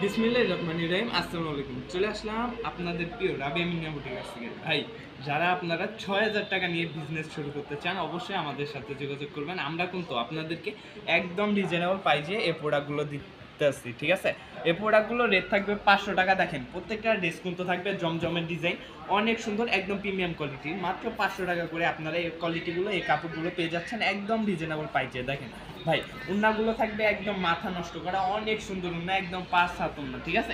বিসমিল্লাহির রহমানির রহিম। আসসালামু আলাইকুম। চলে আসলাম আপনাদের প্রিয় রাবিয়া মিনিয়া বুটিক থেকে। ভাই, যারা আপনারা ৬,০০০ টাকা নিয়ে বিজনেস শুরু করতে চান অবশ্যই আমাদের সাথে যোগাযোগ করবেন। আমরা কিন্তু আপনাদেরকে একদম রিজনেবল প্রাইসে এই প্রোডাক্টগুলো দিতেছি, ঠিক আছে? এই প্রোডাক্টগুলোর রেট থাকবে ৫০০ টাকা। দেখেন প্রত্যেকটা ড্রেস কিন্তু থাকবে জমজমের ডিজাইন, অনেক সুন্দর, একদম প্রিমিয়াম কোয়ালিটির। মাত্র ৫০০ টাকা করে আপনারা এই কোয়ালিটিগুলো, এই কাপড়গুলো পেয়ে যাচ্ছেন একদম রিজনেবল প্রাইসে। দেখেন ভাই, উন্নাগুলো থাকবে একদম মাথা নষ্ট করা, অনেক সুন্দর উন্না, একদম ৫-৭ উন্না, ঠিক আছে?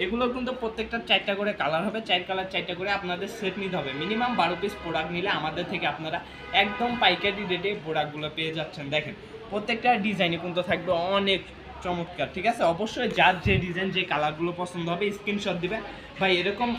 এগুলো কিন্তু প্রত্যেকটা ৪টা করে কালার হবে, ৪ কালার ৪টা করে আপনাদের সেট নিতে হবে। মিনিমাম ১২ পিস প্রোডাক্ট নিলে আমাদের থেকে আপনারা একদম পাইকারি রেটে প্রোডাক্টগুলো পেয়ে যাচ্ছেন। দেখেন প্রত্যেকটা ডিজাইনে কিন্তু থাকবে অনেক চমৎকার, ঠিক আছে? অবশ্যই যার যে ডিজাইন, যে কালারগুলো পছন্দ হবে স্ক্রিনশট দিবেন। ভাই, এরকম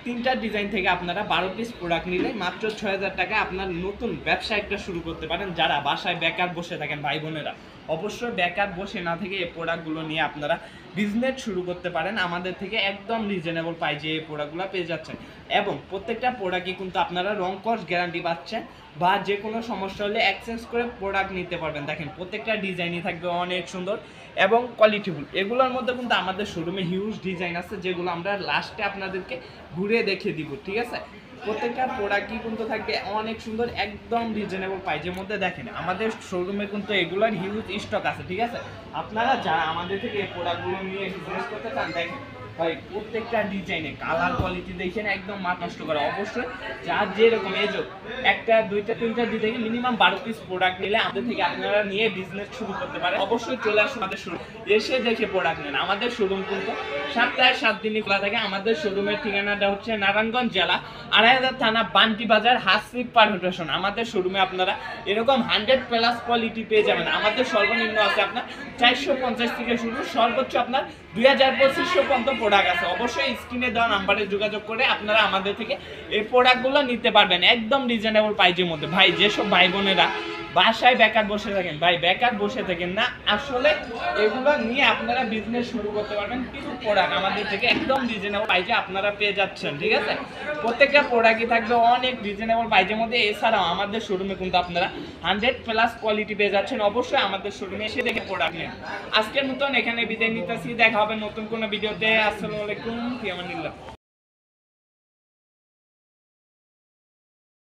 ৩টা ডিজাইন থেকে আপনারা ১২ পিস প্রোডাক্ট নিলে মাত্র ৬,০০০ টাকা আপনার নতুন ব্যবসা একটা শুরু করতে পারেন। যারা বাসায় বেকার বসে থাকেন ভাই বোনেরা, অবশ্যই বেকার বসে না থেকে এই প্রোডাক্টগুলো নিয়ে আপনারা বিজনেস শুরু করতে পারেন। আমাদের থেকে একদম রিজনেবল প্রাইসে এই প্রোডাক্টগুলো পেয়ে যাচ্ছেন। এবং প্রত্যেকটা প্রোডাক্টই কিন্তু আপনারা রং কস গ্যারান্টি পাচ্ছেন, বা যে কোনো সমস্যা হলে এক্সচেঞ্জ করে প্রোডাক্ট নিতে পারবেন। দেখেন প্রত্যেকটা ডিজাইনই থাকবে অনেক সুন্দর এবং কোয়ালিটিফুল। এগুলোর মধ্যে কিন্তু আমাদের শোরুমে হিউজ ডিজাইন আছে, যেগুলো আমরা লাস্টে আপনাদেরকে ঘুরে দেখিয়ে দিব, ঠিক আছে? প্রত্যেকটা প্রোডাক্টই কিন্তু থাকবে অনেক সুন্দর, একদম রিজনেবল প্রাইসের মধ্যে। দেখেন আমাদের শোরুমে কিন্তু এগুলোর হিউজ স্টক আছে, ঠিক আছে? আপনারা যারা আমাদের থেকে এই প্রোডাক্টগুলো নিয়ে বিজনেস করতে চান, দেখেন ভাই প্রত্যেকটা ডিজাইনে কালার কোয়ালিটি দেখেন একদম মাথা নষ্ট করা। অবশ্যই যার যেরকম এজো, একটা দুইটা তিনটা দিতে গিয়ে মিনিমাম ১২ পিস প্রোডাক্ট নিলে আমাদের থেকে আপনারা নিয়ে বিজনেস শুরু করতে পারেন। অবশ্যই চলে আসুন আমাদের শোরুম, এসে দেখে প্রোডাক্ট নেন। আমাদের শোরুম কিন্তু সপ্তাহে ৭ দিনই খোলা থাকে। আমাদের শোরুমের ঠিকানাটা হচ্ছে নারায়ণগঞ্জ জেলা, ২৫০০ থানা, বান্টি বাজার, হাসিব পারমিটেশন। আমাদের শোরুমে আপনারা এরকম 100+ কোয়ালিটি পেয়ে যাবেন। আমাদের সর্বনিম্ন আছে আপনার ৪৫০ থেকে শুরু, সর্বোচ্চ আপনার ২০২৫ পর্যন্ত প্রোডাক্ট আছে। অবশ্যই স্ক্রিনে দেওয়া নাম্বারে যোগাযোগ করে আপনারা আমাদের থেকে এই প্রোডাক্টগুলো নিতে পারবেন একদম রিজনেবল প্রাইসের মধ্যে। ভাই, যেসব ভাই বোনেরা বাসায় বেকার বসে থাকেন, ভাই বেকার বসে থাকেন না, আসলে এগুলো নিয়ে আপনারা বিজনেস শুরু করতে পারবেন। কিছু প্রোডাক্ট আমাদের থেকে একদম রিজনেবল প্রাইসে আপনারা পেয়ে যাচ্ছেন, ঠিক আছে? প্রত্যেকটা প্রোডাক্টই থাকবে অনেক রিজনেবল প্রাইসের মধ্যে। এছাড়াও আমাদের শোরুমে কিন্তু আপনারা 100+ কোয়ালিটি পেয়ে যাচ্ছেন। অবশ্যই আমাদের শোরুমে এসে দেখে প্রোডাক্ট নেন। আজকের মতন এখানে বিদায় নিতেছি, দেখা হবে নতুন কোনো ভিডিওতে। আসসালামু আলাইকুম, ফি আমানিল্লাহ।